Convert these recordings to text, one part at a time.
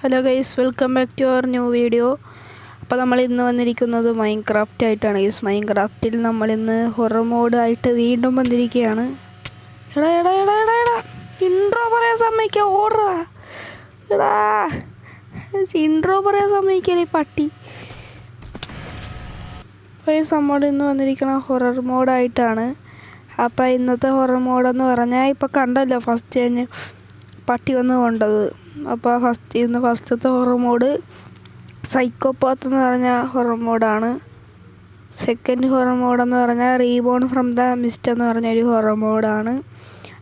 Hello guys, welcome back to our new video. അപ്പോൾ നമ്മൾ ഇന്ന് വന്നിരിക്കുന്നത് മൈൻക്രാഫ്റ്റ് ആയിട്ടാണ് ഗൈസ്. മൈൻക്രാഫ്റ്റിൽ നമ്മളിന്ന് ഹൊറർ മോഡായിട്ട് വീണ്ടും വന്നിരിക്കുകയാണ്. എടാ ഇൻട്രോ പറയാൻ സമ്മതിക്കുക, ഓർഡറാ എടാ, ഇൻട്രോ പറയാൻ സമ്മതിക്കല്ലേ പട്ടി. ഗൈസ്, നമ്മൾ ഇന്ന് വന്നിരിക്കുന്ന ഹൊറർ മോഡായിട്ടാണ്. അപ്പോൾ ഇന്നത്തെ ഹൊറർ മോഡെന്ന് പറഞ്ഞാൽ ഇപ്പോൾ കണ്ടല്ലോ ഫസ്റ്റ് തന്നെ പട്ടി വന്ന് കൊണ്ടത്. അപ്പോൾ ഫസ്റ്റത്തെ ഹൊറർ മോഡ് സൈക്കോപാത്ത് എന്ന് പറഞ്ഞ ഹൊറർ മോഡാണ്. സെക്കൻഡ് ഹൊറർ മോഡെന്ന് പറഞ്ഞാൽ റീബോൺ ഫ്രം ദ മിസ്റ്റ് എന്ന് പറഞ്ഞൊരു ഹൊറർ മോഡാണ്.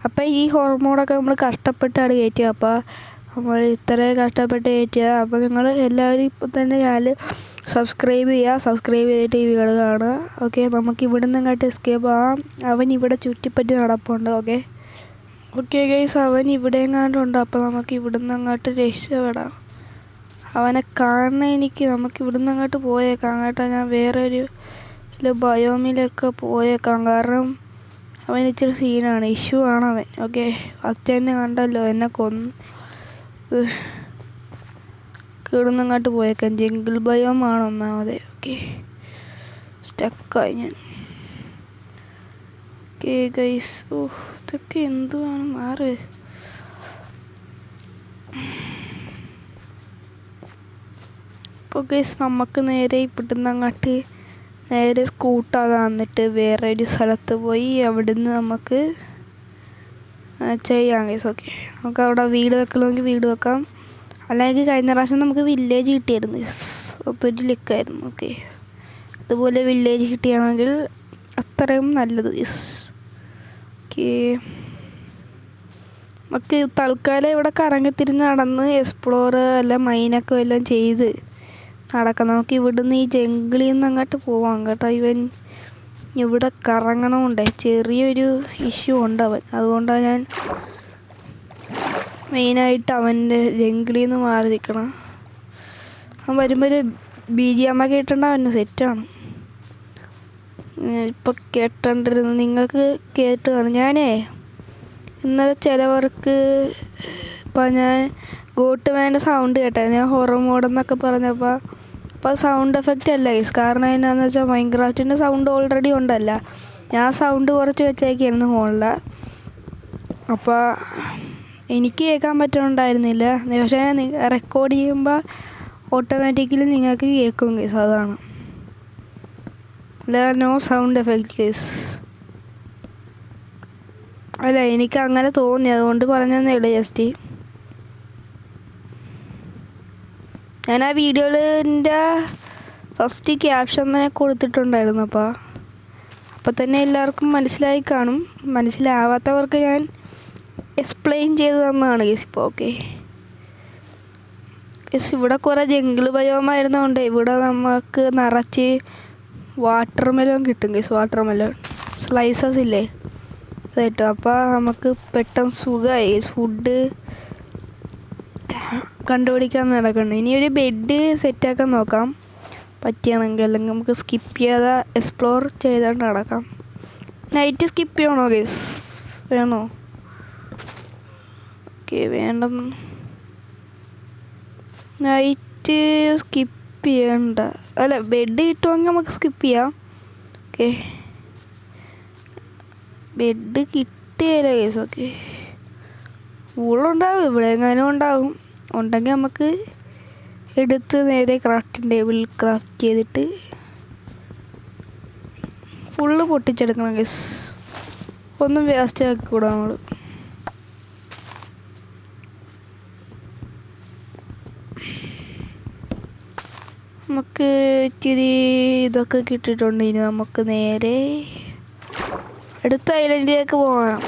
അപ്പോൾ ഈ ഹൊറർ മോഡൊക്കെ നമ്മൾ കഷ്ടപ്പെട്ടാണ് കയറ്റിയത്. അപ്പോൾ നമ്മൾ ഇത്രയും കഷ്ടപ്പെട്ട് കയറ്റിയത്. അപ്പോൾ നിങ്ങൾ എല്ലാവരും ഇപ്പോൾ തന്നെ ചാനൽ സബ്സ്ക്രൈബ് ചെയ്തിട്ട് ഈ വീഡിയോ കാണുക. ഓക്കെ, നമുക്ക് ഇവിടെ നിന്ന് അങ്ങോട്ട് എസ്കേപ്പ് ആവാം. അവൻ ഇവിടെ ചുറ്റിപ്പറ്റി നടപ്പുണ്ട്. ഓക്കെ ഗൈസ്, അവൻ ഇവിടെ എങ്ങാണ്ടുണ്ട്. അപ്പോൾ നമുക്ക് ഇവിടുന്ന് അങ്ങോട്ട് രക്ഷപ്പെടാം. അവനെ കാണണേ നമുക്ക് ഇവിടുന്ന് അങ്ങോട്ട് പോയേക്കാം. അങ്ങോട്ട് ഞാൻ വേറെ ഒരു ബയോമിലൊക്കെ പോയേക്കാം. കാരണം അവൻ ഇച്ചിരി സീനാണ്, ഇഷ്യൂ ആണ് അവൻ. ഓക്കെ, ഫസ്റ്റ് തന്നെ കണ്ടല്ലോ എന്നെ കൊന്ന്. ഇവിടുന്ന് അങ്ങോട്ട് പോയേക്കാം. ജംഗിൾ ബയോമാണ് ഒന്നാമത്. ഓക്കെ, സ്റ്റക്കായി ഞാൻ. ഓക്കെ ഗൈസ്, ഇതൊക്കെ എന്തുവാണ് മാറ്. ഇപ്പോൾ ഗൈസ് നമുക്ക് നേരെ ഇവിടുന്ന് അങ്ങോട്ട് നേരെ സ്കൂട്ടാകാൻ വന്നിട്ട് വേറെ ഒരു സ്ഥലത്ത് പോയി അവിടുന്ന് നമുക്ക് ചെയ്യാം ഗൈസ്. ഓക്കെ, നമുക്ക് അവിടെ വീട് വെക്കണമെങ്കിൽ വീട് വെക്കാം. അല്ലെങ്കിൽ കഴിഞ്ഞ പ്രാവശ്യം നമുക്ക് വില്ലേജ് കിട്ടിയായിരുന്നു. അതൊരു ലിക്കായിരുന്നു. ഓക്കെ, അതുപോലെ വില്ലേജ് കിട്ടുകയാണെങ്കിൽ അത്രയും നല്ലത്. ഓക്കെ, നമുക്ക് തൽക്കാലം ഇവിടെ കറങ്ങിത്തിരിഞ്ഞ് നടന്ന് എക്സ്പ്ലോർ അല്ല മൈനൊക്കെ എല്ലാം ചെയ്ത് നടക്കാം. നമുക്ക് ഇവിടുന്ന് ഈ ജംഗിളിൽ നിന്ന് അങ്ങോട്ട് പോവാം കേട്ടോ. ഇവൻ ഇവിടെ കറങ്ങണമുണ്ടേ, ചെറിയൊരു ഇഷ്യൂ ഉണ്ട് അവൻ. അതുകൊണ്ടാണ് ഞാൻ മെയിനായിട്ട് അവൻ്റെ ജംഗിളിൽ നിന്ന് മാറി നിൽക്കണം. അവൻ വരുമ്പോൾ ഒരു BGM കേട്ടിട്ടുണ്ട, അവന് സെറ്റാണ്. ഇപ്പോൾ കേട്ടോണ്ടിരുന്നു, നിങ്ങൾക്ക് കേട്ട് കാണും. ഞാനേ ഇന്നലെ ചിലവർക്ക് ഇപ്പോൾ ഞാൻ ഗോട്ടുമാൻ്റെ സൗണ്ട് കേട്ടായിരുന്നു. ഞാൻ ഹൊറർ മോഡെന്നൊക്കെ പറഞ്ഞപ്പോൾ അപ്പോൾ സൗണ്ട് എഫക്റ്റ് അല്ല ഗൈസ്. കാരണം എന്നാന്ന് വെച്ചാൽ മൈൻക്രാഫ്റ്റിൻ്റെ സൗണ്ട് ഓൾറെഡി ഉണ്ടല്ല. ഞാൻ സൗണ്ട് കുറച്ച് വെച്ചേക്കായിരുന്നു ഫോണിൽ. അപ്പോൾ എനിക്ക് കേൾക്കാൻ പറ്റുന്നുണ്ടായിരുന്നില്ല. പക്ഷേ റെക്കോർഡ് ചെയ്യുമ്പോൾ ഓട്ടോമാറ്റിക്കലി നിങ്ങൾക്ക് കേൾക്കും ഗൈസ്. അതാണ് നോ സൗണ്ട് എഫക്റ്റ് കേസ്. അല്ല, എനിക്ക് അങ്ങനെ തോന്നി, അതുകൊണ്ട് പറഞ്ഞതന്നേ ഉള്ളൂ. ജസ്റ്റ് ഞാൻ ആ വീഡിയോയിൻ്റെ ഫസ്റ്റ് ക്യാപ്ഷൻ കൊടുത്തിട്ടുണ്ടായിരുന്നു. അപ്പോൾ തന്നെ എല്ലാവർക്കും മനസ്സിലായി കാണും. മനസ്സിലാവാത്തവർക്ക് ഞാൻ എക്സ്പ്ലെയിൻ ചെയ്ത് തന്നതാണ് കേസ്. ഇപ്പോൾ ഓക്കെ കേസ്, ഇവിടെ കുറേ ജംഗിൾ ബയോമായിരുന്നതുകൊണ്ട് ഇവിടെ നമുക്ക് നിറച്ച് വാട്ടർ മെലോൺ കിട്ടും കേസ്. വാട്ടർ മെലോൺ സ്ലൈസസ് ഇല്ലേ, അത് കിട്ടും. അപ്പോൾ നമുക്ക് പെട്ടെന്ന് സുഖമായി ഫുഡ് കണ്ടുപിടിക്കാൻ നടക്കണം. ഇനി ഒരു ബെഡ് സെറ്റാക്കാൻ നോക്കാം പറ്റുകയാണെങ്കിൽ. അല്ലെങ്കിൽ നമുക്ക് സ്കിപ്പ് ചെയ്യാതെ എക്സ്പ്ലോർ ചെയ്തുകൊണ്ട് നടക്കാം. നൈറ്റ് സ്കിപ്പ് ചെയ്യണോ കേസ്? വേണോ? ഓക്കെ, വേണ്ടെന്ന്. നൈറ്റ് സ്കിപ്പ് ചെയ്യണ്ട. അല്ല, ബെഡ് കിട്ടുമെങ്കിൽ നമുക്ക് സ്കിപ്പ് ചെയ്യാം. ഓക്കെ, ബെഡ് കിട്ടിയല്ലോ കേസ്. ഓക്കെ, ഊളുണ്ടാവും, ഇവിടെ എങ്ങാനും ഉണ്ടാവും. ഉണ്ടെങ്കിൽ നമുക്ക് എടുത്ത് നേരെ ക്രാഫ്റ്റിംഗ് ടേബിളിൽ ക്രാഫ്റ്റ് ചെയ്തിട്ട് ഫുള്ള് പൊട്ടിച്ചെടുക്കണം കേസ്. ഒന്നും വേസ്റ്റ് ആക്കിക്കൂടാ നമ്മൾ. നമുക്ക് ഇച്ചിരി ഇതൊക്കെ കിട്ടിയിട്ടുണ്ട്. ഇനി നമുക്ക് നേരെ അടുത്ത ഐലൻഡിലേക്ക് പോകാം.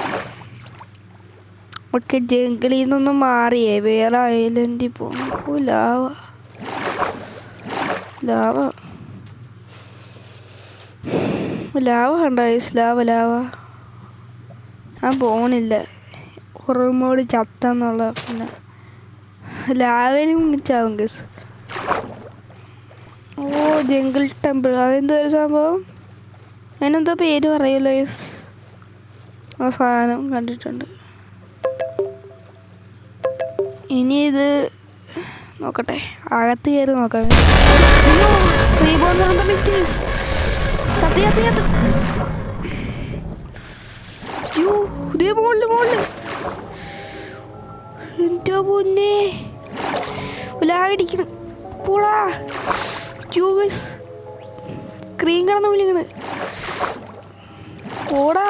നമുക്ക് ജംഗിളിൽ നിന്നൊന്നും മാറിയേ വേറെ ഐലൻഡിൽ പോകാം. ലാവ കണ്ടോ? ലാവ ഞാൻ പോണില്ല. ഹൊറർ ചത്തെന്നുള്ള പിന്നെ ലാവയിലും മിച്ചാവും കേസ്. ജംഗിൾ ടെമ്പിൾ, അതെന്തോ ഒരു സംഭവം. അതിനെന്തോ പേര് പറയുമല്ലോ കേസ്. ആ സാധനം കണ്ടിട്ടുണ്ട്. ഇനി ഇത് നോക്കട്ടെ, അകത്ത് കയറി നോക്കാം. എൻ്റെ പൊന്നെ ലാഗടിക്കണം. പോടാ ജൂസ് സ്ക്രീൻ കിടന്ന് വിളിക്കണ്. പോടാ,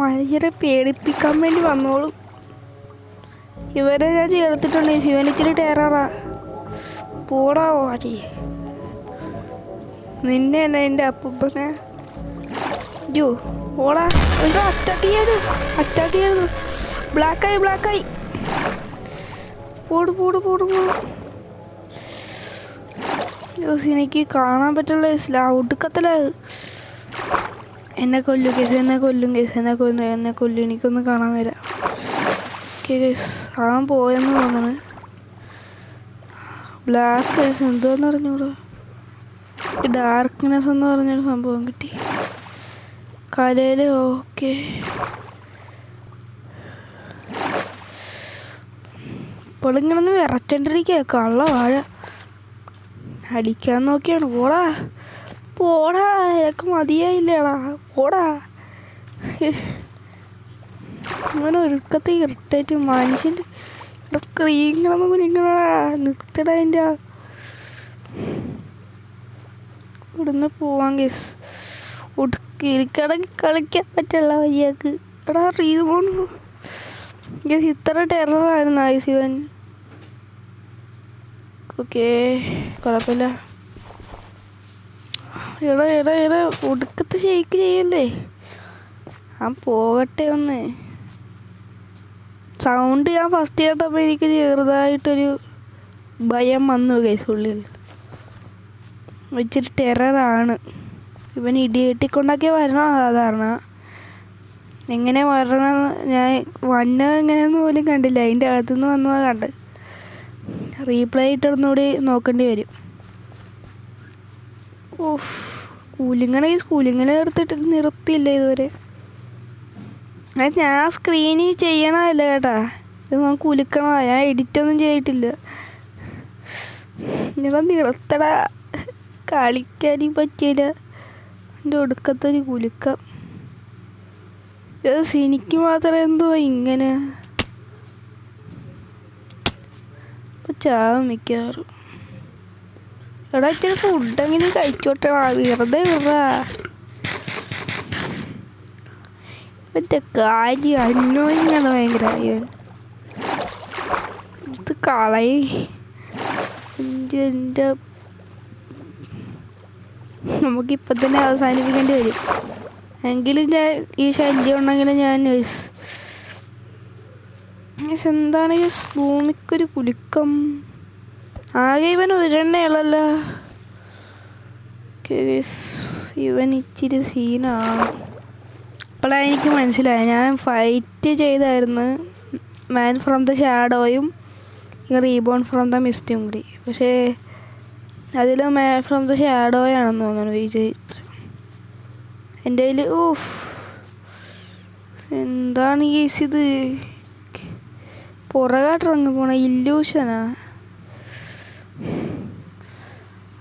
മനുഷ്യരെ പേടിപ്പിക്കാൻ വേണ്ടി വന്നോളും. ഇവരെ ഞാൻ ചേർത്തിട്ടുണ്ട്. ശിവൻ ഇച്ചിരി ടെററാ. പോടാ വാടി, നിന്നെ തന്നെ എൻ്റെ അപ്പൂപ്പനെ. ജോ പോടാ, അറ്റാക്ക് ചെയ്യായിരുന്നു. ബ്ലാക്കായി. പോട്. എനിക്ക് കാണാൻ പറ്റുള്ള ഒടുക്കത്തില്. എന്നെ കൊല്ലും കേസ്, എനിക്കൊന്ന് കാണാൻ വരാം. ഓക്കെ കേസ്, അവൻ പോയെന്ന് തോന്നണ്. ബ്ലാക്ക് കേസ് എന്തോന്ന് പറഞ്ഞൂടാ. ഡാർക്ക്നെസ് എന്ന് പറഞ്ഞൊരു സംഭവം കിട്ടി കലയില്. ഓക്കെ, ഇപ്പോളിങ്ങനെ വിറച്ചോണ്ടിരിക്കുക. കള്ള വാഴ അടിക്കാൻ നോക്കിയാണ്. പോടാ ഇതൊക്കെ മതിയായില്ലേടാ. പോടാ, അങ്ങനെ ഒരുക്കത്തെ ഇറിറ്റേറ്റ് മനുഷ്യൻ്റെ സ്ക്രീനുകളൊന്നും നിങ്ങളാ നിർത്തടാ. എൻ്റെ ഇവിടുന്ന് പോവാൻ കേസ്. ഒടുക്കിരിക്കടക്ക് കളിക്കാൻ പറ്റുള്ള വയ്യാക്ക്. എടാ റീസൺ ഇത്ര ടെററായിരുന്നു ശിവൻ. ഓക്കെ, കുഴപ്പമില്ല. എടാ ഒടുക്കത്തെ ഷെയ്ക്ക് ചെയ്യല്ലേ. പോകട്ടെ ഒന്ന്. സൗണ്ട് ഞാൻ ഫസ്റ്റ് കേട്ടപ്പോൾ എനിക്ക് ചെറുതായിട്ടൊരു ഭയം വന്നു കേസ്. ഉള്ളിൽ ഇച്ചിരി ടെററാണ്. ഇവൻ ഇടികെട്ടിക്കൊണ്ടൊക്കെ വരണം സാധാരണ. എങ്ങനെ വരണം, ഞാൻ എങ്ങനെയെന്ന് പോലും കണ്ടില്ല. അതിൻ്റെ അകത്തുനിന്ന് വന്നതാണ് കണ്ട്. റീപ്ലേ ഇട്ടൊന്നുകൂടി നോക്കേണ്ടി വരും. കൂലിങ്ങനെ നിർത്തിയില്ല ഇതുവരെ. ഞാൻ സ്ക്രീനിൽ ചെയ്യണമല്ല കേട്ടാ, ഇത് ഞാൻ കുലുക്കണതാ. ഞാൻ എഡിറ്റൊന്നും ചെയ്തിട്ടില്ല. നിർത്തടാ, കളിക്കാനും പറ്റിയില്ല. എൻ്റെ ഒടുക്കത്തൊരു കുലുക്കം. എനിക്ക് മാത്രം എന്തോ ഇങ്ങനെ ചാവും മിക്കാറും. എടാ ഇച്ചിരി ഫുഡെങ്കിലും കഴിച്ചോട്ടാ, വെറുതെ മറ്റേ കാര്യം അന്യോന്യാണ് ഭയങ്കര. ഇത് എൻ്റെ നമുക്കിപ്പം തന്നെ അവസാനിപ്പിക്കേണ്ടി വരും. എങ്കിലും ഞാൻ ഈ ശല്യം ഉണ്ടെങ്കിലും ഞാൻ എന്താണ് ഈ ഭൂമിക്കൊരു കുലുക്കം. ആകെ ഇവൻ ഒരെണ്ണയുള്ളല്ലോ. ഇവൻ ഇച്ചിരി സീനാണ്. അപ്പോഴാണ് എനിക്ക് മനസ്സിലായത്. ഞാൻ ഫൈറ്റ് ചെയ്തായിരുന്നു മാൻ ഫ്രം ദ ഷാഡോയും റീബോൺ ഫ്രം ദ മിസ്റ്റും കൂടി. പക്ഷേ അതിൽ മാൻ ഫ്രം ദ ഷാഡോയാണെന്ന് തോന്നുന്നു വിജയിച്ചു എൻ്റെ കയ്യിൽ. എന്താണ് ഇത് പുറകാട്ടിറങ്ങി പോണ ഇല്യൂഷനാ.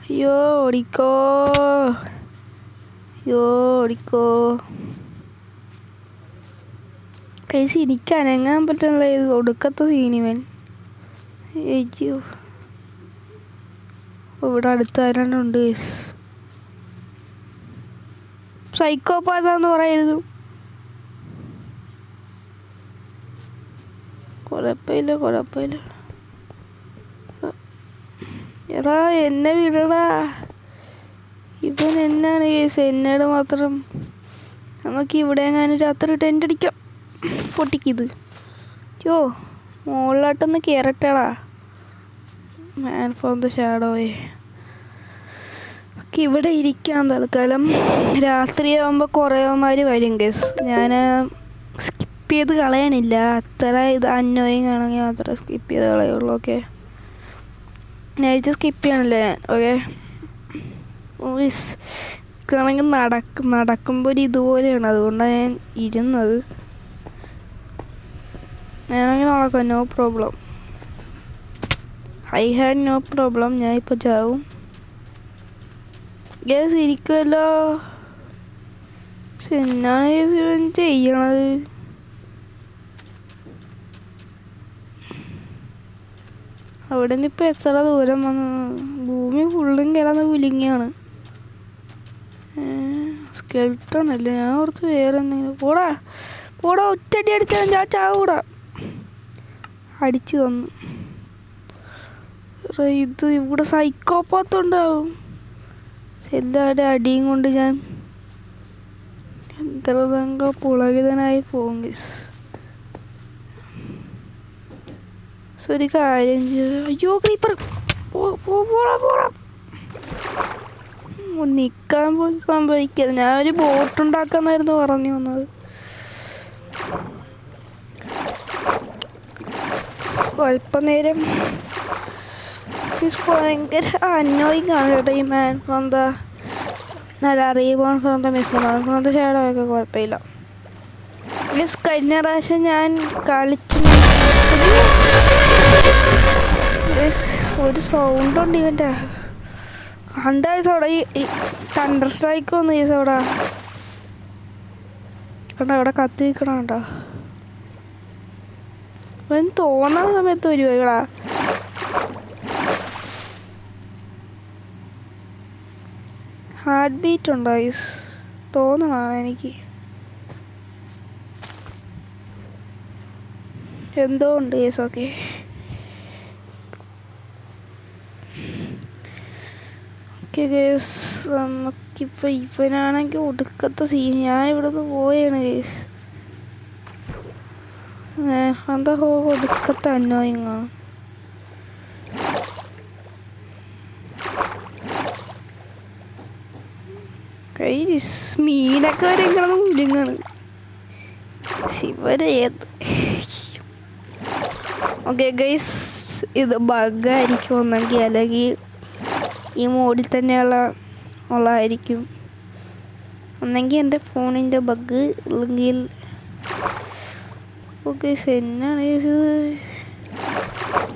അയ്യോ ഓടിക്കോ. എനിക്ക് അനങ്ങാൻ പറ്റുള്ള ഇത് ഒടുക്കത്തെ സീനിവൻ. അയ്യോ, ഇവിടെ അടുത്ത് ആരാണ്ടുണ്ട്. സൈക്കോപാത്താന്ന് പറയുന്നു. കുഴപ്പമില്ല. എടാ എന്നെ വിടടാ. ഇവൻ എന്നാണ് കേസ്, എന്നോട് മാത്രം. നമുക്ക് ഇവിടെ എങ്ങാനും രാത്രി ടെൻ്റ് അടിക്കാം. പൊട്ടിക്കിത് മുകളിലോട്ടൊന്ന് കയറട്ടടാ. മാൻ ഫ്രോം ദ ഷാഡോയെ ഇവിടെ ഇരിക്കാം തൽക്കാലം. രാത്രിയാകുമ്പോൾ കുറേമാർ വരും കേസ്. ഞാൻ സ്കിപ്പ് ചെയ്ത് കളയണില്ല. അത്ര ഇത് അന്നോയിങ് ആണെങ്കിൽ മാത്രമേ സ്കിപ്പ് ചെയ്ത് കളയുള്ളൂ. ഓക്കെ, നൈറ്റ് സ്കിപ്പ് ചെയ്യണല്ലേ. ഓക്കെ, ആണെങ്കിൽ നടക്കുമ്പോൾ ഒരു ഇതുപോലെയാണ്. അതുകൊണ്ടാണ് ഞാൻ ഇരുന്നത്. ഞാനങ്ങനെ നടക്കാം, no problem. I had no problem. ഞാൻ ഇപ്പോൾ ചാവും. ഗ്യാസ് ഇരിക്കുമല്ലോ. പക്ഷെ എന്നാണ് ഇവൻ ചെയ്യണത്? അവിടെ നിന്ന് ഇപ്പം എത്ര ദൂരം വന്ന് ഭൂമി ഫുള്ളും കിടന്ന് കുലുങ്ങിയാണ്. സ്കെൽട്ടൺ അല്ലേ? ഞാൻ ഓർത്ത് വേറെ എന്തെങ്കിലും. പോടാ പോടാ, ഒറ്റടി അടിച്ചാൽ ഞാൻ ചാവൂടാ. അടിച്ചു തന്നു. ഇത് ഇവിടെ സൈക്കോപാത്തുണ്ടാവും. എല്ലാവരുടെ അടിയും കൊണ്ട് ഞാൻ എത്ര പുളകിതനായി പോകും. ഒരു കാര്യം ചെയ്ത്, അയ്യോ ക്രീപ്പർ നിൽക്കാൻ പോലും സംഭവിക്കരുത്. ഞാനൊരു ബോട്ടുണ്ടാക്കാന്നായിരുന്നു പറഞ്ഞു വന്നത്. അല്പം നേരം ഭയങ്കര അന്നോയിങ് ആണ് കേട്ടോ ഈ മാൻ ഫ്രോം ദ നല്ല അറിയുമ്പോൾ from the miss from the shadow ഒക്കെ കുഴപ്പമില്ല. കഴിഞ്ഞ പ്രാവശ്യം ഞാൻ കളിച്ച് ഒരു സൗണ്ട് ഉണ്ട് ഇവൻ്റെ. കണ്ടായിസോടാ ഈ തണ്ടർ സ്ട്രൈക്ക് വന്നു ഈസോടാ. കണ്ടോ അവിടെ കത്തി നിൽക്കണം കേട്ടോ. അവൻ തോന്നണ സമയത്ത് വരുമോ ഇവിടെ? ഹാർട്ട് ബീറ്റ് ഉണ്ടോ ഈസ്? തോന്നണതാണ് എനിക്ക്. എന്തോ ഉണ്ട് ഈസ്. ഓക്കെ ഗേസ്, നമുക്കിപ്പോൾ ഇവനാണെങ്കിൽ ഒടുക്കത്തെ സീൻ. ഞാനിവിടെ നിന്ന് പോയാണ് ഗേസ്. എന്താ ഒടുക്കത്തെ അന്നോയിങ് ആണ്. മീനൊക്കെ വരെ ഇങ്ങനെ മുരിങ്ങാണ്. ശിവരേത്. ഓക്കെ ഗൈസ്, ഇത് ബഗ്ഗായിരിക്കും ഒന്നെങ്കിൽ, അല്ലെങ്കിൽ ഈ മോഡിൽ തന്നെയുള്ള ഉള്ളതായിരിക്കും. ഒന്നെങ്കിൽ എൻ്റെ ഫോണിൻ്റെ ബഗ്, അല്ലെങ്കിൽ ഓക്കെ എന്നാണ് ഇത്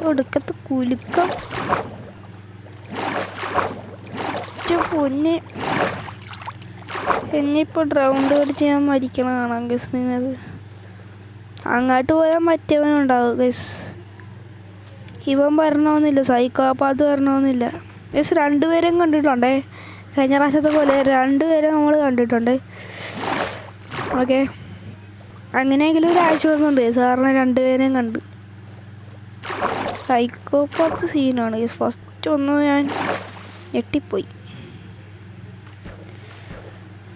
ഒടുക്കത്തെ കുലുക്കം. പൊന്നെ എന്നിപ്പോൾ റൗണ്ട് അടിച്ച് ഞാൻ മരിക്കണം കാണാം ഗസ്. നിങ്ങൾ അങ്ങോട്ട് പോയാൽ മറ്റവനുണ്ടാവും ഗസ്. ഇവൻ വരണമെന്നില്ല, സൈക്കോപാത്ത് വരണമെന്നില്ല ഗസ്. രണ്ടുപേരും കണ്ടിട്ടുണ്ടേ. കഴിഞ്ഞ പ്രാവശ്യത്തെ പോലെ രണ്ടുപേരും നമ്മൾ കണ്ടിട്ടുണ്ട്. ഓക്കെ, അങ്ങനെയെങ്കിലും ഒരു ആശ്വാസമുണ്ട് സാറിന്. രണ്ടുപേരെയും കണ്ട്. സൈക്കോപാത്ത് സീനാണ് ഗസ്. ഫസ്റ്റ് ഒന്ന് ഞാൻ ഞെട്ടിപ്പോയി.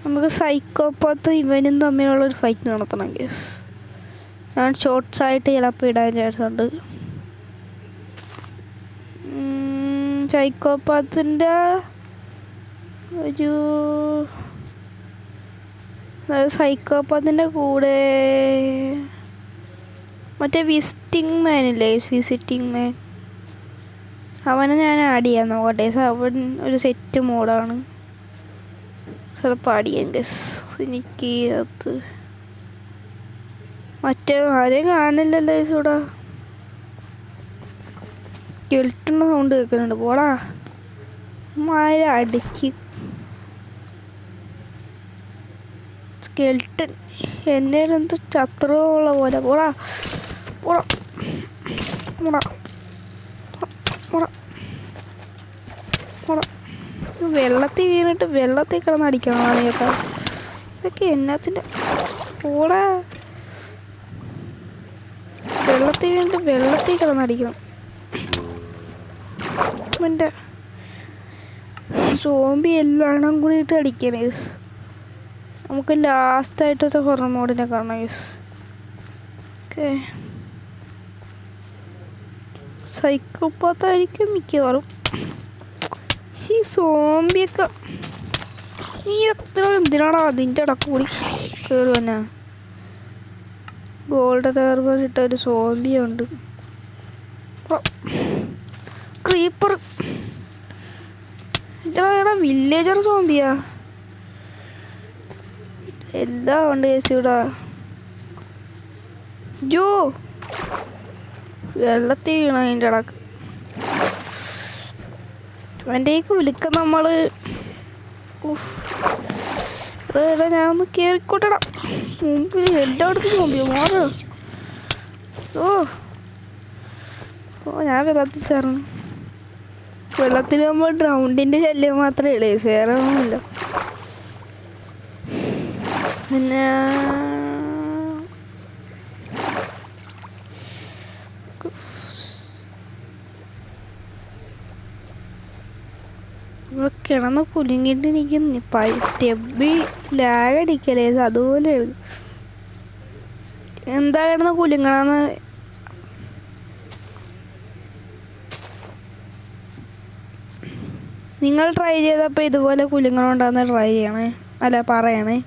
നമുക്ക് സൈക്കോപാത്തും ഇവനും തമ്മിലുള്ളൊരു ഫൈറ്റ് നടത്തണം ഗസ്. ഞാൻ ഷോർട്ട്സായിട്ട് ചിലപ്പോൾ ഇടാൻ ചാൻസുണ്ട്. സൈക്കോപാത്തിൻ്റെ സൈക്കോപാത്തിൻ്റെ കൂടെ മറ്റേ വിസിറ്റിംഗ് മാനില്ലേ, വിസിറ്റിംഗ് മാൻ, അവനെ ഞാൻ ആഡ് ചെയ്യാൻ നോക്കട്ടെ. അവൻ ഒരു സെറ്റ് മോഡാണ്. ചിലപ്പോൾ ആഡ് ചെയ്യാം ഗസ്. എനിക്ക് അത് മറ്റേ ആരെയും കാണില്ലല്ലോ ഇവിടെ. കെൾട്ടുന്ന സൗണ്ട് കേൾക്കുന്നുണ്ട്. പോടാ മായ അടിക്ക്. സ്കെൽട്ടൻ എന്നെ എന്ത് ചത്രുള്ള പോലെ. പോടാ പോടാ പോടാ പോടാ പോടാ. വെള്ളത്തിൽ വീണിട്ട് വെള്ളത്തിൽ കിടന്ന് അടിക്കണം കേട്ടോ. ഇതൊക്കെ എന്നാത്തിൻ്റെ? പോടാ, വെള്ളത്തിൽ വീണിട്ട് വെള്ളത്തിൽ കിടന്ന് അടിക്കണം. എൻ്റെ സോംബി എല്ലാം കൂടിയിട്ട് അടിക്കണം യെസ്. നമുക്ക് ലാസ്റ്റായിട്ടത്തെ ഹൊറർ മോഡിനെ കാണാം യെസ്. ഓക്കെ, സൈക്കോപാത്തായിരിക്കും മിക്കവാറും. ഈ സോംബിയൊക്കെ നീ എന്തിനാണോ അതിൻ്റെ ഇടക്ക് കൂടി കയറി വന്നാ? ഗോൾഡൻ ഹെയർബർ ഇട്ട ഒരു സോംബിയുണ്ട്. ക്രീപ്പർ ഇതാ വില്ലേജർ സോംബിയാ. എല്ലാം ഉണ്ട് ചേച്ചി ഇവിടെ. ജോ വെള്ളത്തിൽ വീണ അതിൻ്റെ ഇടക്ക്. ഇവൻ്റെയൊക്കെ വിളിക്ക നമ്മൾ. എടാ ഞാൻ ഒന്ന് കയറിക്കോട്ടടാ. മുമ്പിൽ എല്ലായിടത്തും സോംബിയോ മാറോ. ഓ ഞാൻ വെള്ളത്തിൽ ചേർന്നു. വെള്ളത്തിൽ നമ്മൾ ഡ്രൗണ്ടിൻ്റെ ശല്യം മാത്രമേ ഉള്ളൂ, വേറെ ഒന്നുമില്ല. പിന്നെ കിടന്ന് കുലുങ്ങിട്ട് എനിക്ക് സ്റ്റെബി ലാഗടിക്കലേ, അതുപോലെ എന്താ കിടന്ന് കുലുങ്ങണമെന്ന്. നിങ്ങൾ ട്രൈ ചെയ്തപ്പോൾ ഇതുപോലെ കുലുങ്ങണുണ്ടാന്ന് ട്രൈ ചെയ്യണേ, അല്ല പറയണേ.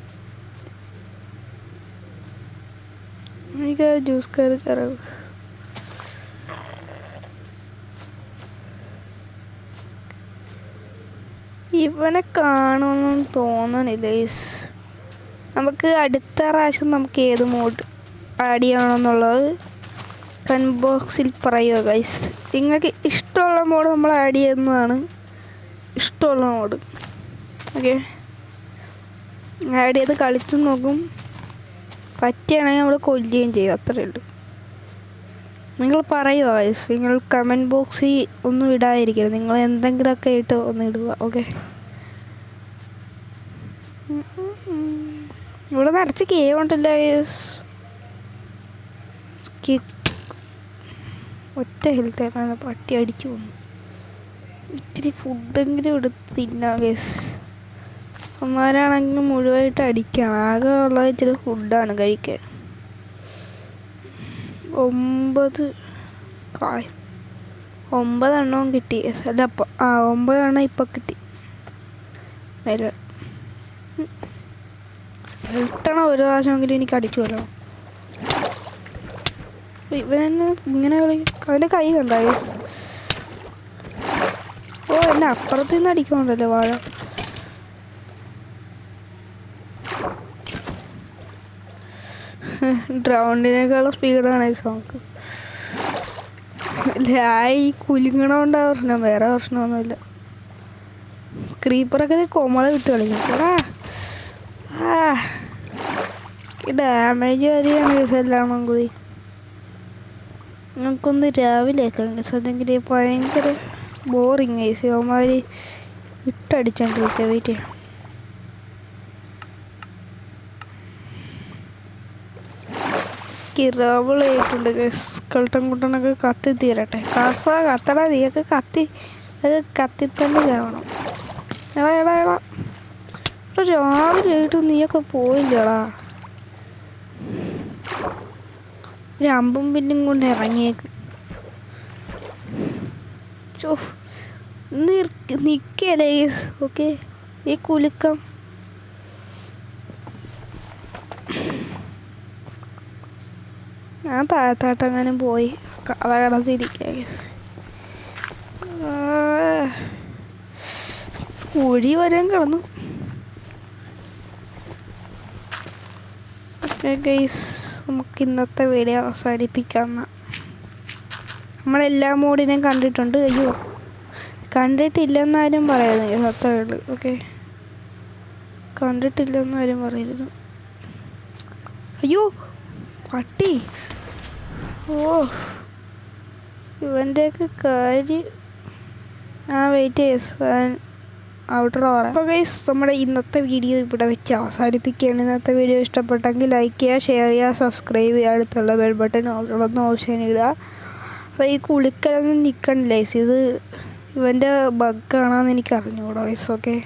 എനിക്ക് ജ്യൂസ് കയറി ചെറവ്. ഇവനെ കാണുമെന്ന് തോന്നണില്ല. നമുക്ക് അടുത്ത പ്രാവശ്യം നമുക്ക് ഏത് മോഡ് ആഡ് ചെയ്യണമെന്നുള്ളത് കമന്റ് ബോക്സിൽ പറയുക ഗൈസ്. നിങ്ങൾക്ക് ഇഷ്ടമുള്ള മോഡ് നമ്മൾ ആഡ് ചെയ്യുന്നതാണ്, ഇഷ്ടമുള്ള മോഡ്. ഓക്കെ, ആഡ് ചെയ്ത് കളിച്ചു നോക്കും. പറ്റുകയാണെങ്കിൽ നമ്മൾ കൊല്ലുകയും ചെയ്യും, അത്രയേ ഉള്ളൂ. നിങ്ങൾ പറയുക ഗൈസ്, നിങ്ങൾ കമൻറ്റ് ബോക്സിൽ ഒന്നും ഇടാതിരിക്കരുത്, നിങ്ങൾ എന്തെങ്കിലുമൊക്കെ ഇട്ട് ഒന്ന് ഇടുക. ഓക്കെ, ഇവിടെ നിറച്ച് കേവ് ഉണ്ടല്ലോ ഗൈസ്. ഒറ്റ ഹെൽത്ത് ആയിട്ടാണ് പട്ടി അടിച്ചു പോകുന്നു. ഇത്തിരി ഫുഡെങ്കിലും എടുത്ത് തിന്നാം ഗൈസ്. അമ്മമാരാണെങ്കിൽ മുഴുവനായിട്ട് അടിക്കുകയാണ്, ആകെ ഉള്ളത് ഇച്ചിരി ഫുഡാണ് കഴിക്കാൻ. 9 എണ്ണവും കിട്ടി. അല്ല 9 എണ്ണം ഇപ്പം കിട്ടി. ഹെൽത്തണം ഒരു പ്രാവശ്യമെങ്കിലും എനിക്ക് അടിച്ചു കൊല്ലണം. ഇവനെ ഇങ്ങനെ അവൻ്റെ കൈ കണ്ട ഗൈസ്. ഓ എന്നെ അപ്പുറത്തു നിന്ന് അടിക്കുന്നുണ്ടല്ലോ വാഴ. ഡ്രൗണ്ടിനേക്കാളും സ്പീഡാണ് ഈ സോങ്. ഈ കുലുങ്ങണോണ്ടാ പ്രശ്നം, വേറെ പ്രശ്നമൊന്നുമില്ല. ക്രീപ്പറൊക്കെ കൊമള വിട്ട് കളിക്കും. ഡാമേജ് വരികയാണ് കേസ് എല്ലാം കൂടി. ഞങ്ങൾക്കൊന്ന് രാവിലെ ആക്കാം കേസ്, അല്ലെങ്കിൽ ഭയങ്കര ബോറിങ് കേസ്. അവന്മാർ വിട്ടടിച്ചോണ്ടിരിക്കുക. വെയിറ്റ് ചെയ്യാം. കിറാവിളായിട്ടുണ്ട് സ്കൾട്ടൻ കുട്ടനൊക്കെ കത്തി തീരട്ടെ. കത്തടാ, നീയൊക്കെ കത്തി തന്നെ ചാവണം. എടാ രാവിലെ ആയിട്ട് നീയൊക്കെ പോയില്ലടാ. ഒരു അമ്പും പിന്നും കൊണ്ട് ഇറങ്ങിയേക്ക്. നിക്കല്ലേ ഓക്കെ. ഈ കുലുക്കം ഞാൻ താഴത്താട്ടെങ്ങാനും പോയി കഥ കടത്തിരിക്കുക. കുഴി വരാൻ കിടന്നു. ഗൈസ് നമുക്ക് ഇന്നത്തെ വീഡിയോ അവസാനിപ്പിക്കാം. നമ്മളെല്ലാ മോഡിനെയും കണ്ടിട്ടുണ്ട്. അയ്യോ കണ്ടിട്ടില്ലെന്നാരും പറയരുത്, അത്രേ ഉള്ളൂ. ഓക്കെ, കണ്ടിട്ടില്ലെന്നാരും പറയരുത്. അയ്യോ പട്ടി. ഓ ഇവൻ്റെയൊക്കെ കാര്യം. വെയിറ്റ് ചെയ്യ ഔട്ടർ പറയാം. അപ്പോൾ ഗൈസ് നമ്മുടെ ഇന്നത്തെ വീഡിയോ ഇവിടെ വെച്ച് അവസാനിപ്പിക്കുകയാണ്. ഇന്നത്തെ വീഡിയോ ഇഷ്ടപ്പെട്ടെങ്കിൽ ലൈക്ക് ചെയ്യുക, ഷെയർ ചെയ്യുക, സബ്സ്ക്രൈബ് ചെയ്യുക, അടുത്തുള്ള ബെൽ ബട്ടൺ ഒന്ന് ഓപ്ഷൻ ഇടുക. അപ്പോൾ ഈ കുളിക്കലൊന്നും നിൽക്കണില്ല ഗൈസ്, ഇത് ഇവൻ്റെ ബഗ്ഗാണെന്ന് എനിക്ക് അറിഞ്ഞുകൂടാ ഗൈസ്. ഓക്കെ,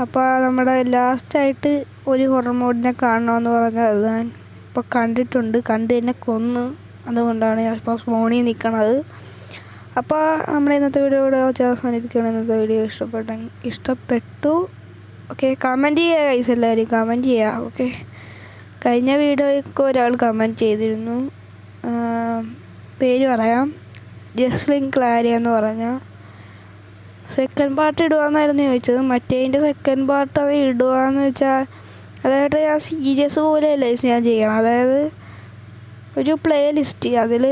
അപ്പോൾ നമ്മുടെ ലാസ്റ്റായിട്ട് ഒരു ഹൊറർ മോഡിനെ കാണണമെന്ന് പറഞ്ഞാൽ അത് ഞാൻ ഇപ്പോൾ കണ്ടിട്ടുണ്ട്. കണ്ട് എന്നെ കൊന്ന്, അതുകൊണ്ടാണ് ഞാൻ ഇപ്പോൾ ഫോണിൽ നിൽക്കണത്. അപ്പോൾ നമ്മുടെ ഇന്നത്തെ വീഡിയോ ഇവിടെ വെച്ച് അവസാനിപ്പിക്കുകയാണ്. ഇന്നത്തെ വീഡിയോ ഇഷ്ടപ്പെട്ടു. ഓക്കെ, കമൻറ്റ് ചെയ്യുക ഗൈസ്, എല്ലാവരും കമൻറ്റ് ചെയ്യുക. ഓക്കെ, കഴിഞ്ഞ വീഡിയോയ്ക്ക് ഒരാൾ കമൻറ്റ് ചെയ്തിരുന്നു, പേര് പറയാം, ജസ്ലിൻ ക്ലാരിയ എന്ന് പറഞ്ഞാൽ. സെക്കൻഡ് പാർട്ട് ഇടുകയെന്നായിരുന്നു ചോദിച്ചത്. മറ്റേതിൻ്റെ സെക്കൻഡ് പാർട്ട് അത് ഇടുകയെന്ന് വെച്ചാൽ അതായത് ഞാൻ സീരിയസ് പോലെയല്ല ഞാൻ ചെയ്യണം. അതായത് ഒരു പ്ലേ ലിസ്റ്റ്, അതിൽ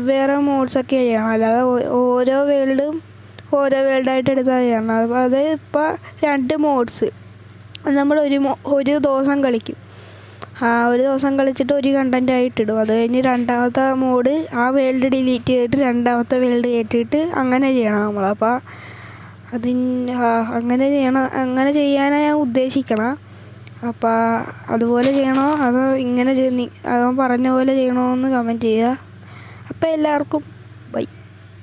വേറെ മോഡ്സൊക്കെ ചെയ്യണം. അല്ലാതെ ഓരോ വേൾഡും ഓരോ വേൾഡായിട്ട് എടുത്താൽ ചെയ്യണം. അപ്പോൾ അത് ഇപ്പോൾ 2 മോഡ്സ് നമ്മൾ ഒരു ദിവസം കളിക്കും. ഒരു ദിവസം കളിച്ചിട്ട് ഒരു കണ്ടൻ്റ് ആയിട്ടിടും. അത് കഴിഞ്ഞ് രണ്ടാമത്തെ മോഡ് ആ വേൾഡ് ഡിലീറ്റ് ചെയ്തിട്ട് രണ്ടാമത്തെ വേൾഡ് കയറ്റിയിട്ട് അങ്ങനെ ചെയ്യണം നമ്മൾ. അപ്പോൾ അങ്ങനെ ചെയ്യണം. അങ്ങനെ ചെയ്യാനാണ് ഞാൻ ഉദ്ദേശിക്കണം. അപ്പോൾ അതുപോലെ ചെയ്യണോ അതോ ഇങ്ങനെ അവൻ പറഞ്ഞ പോലെ ചെയ്യണോ എന്ന് കമൻറ്റ് ചെയ്യുക. അപ്പോൾ എല്ലാവർക്കും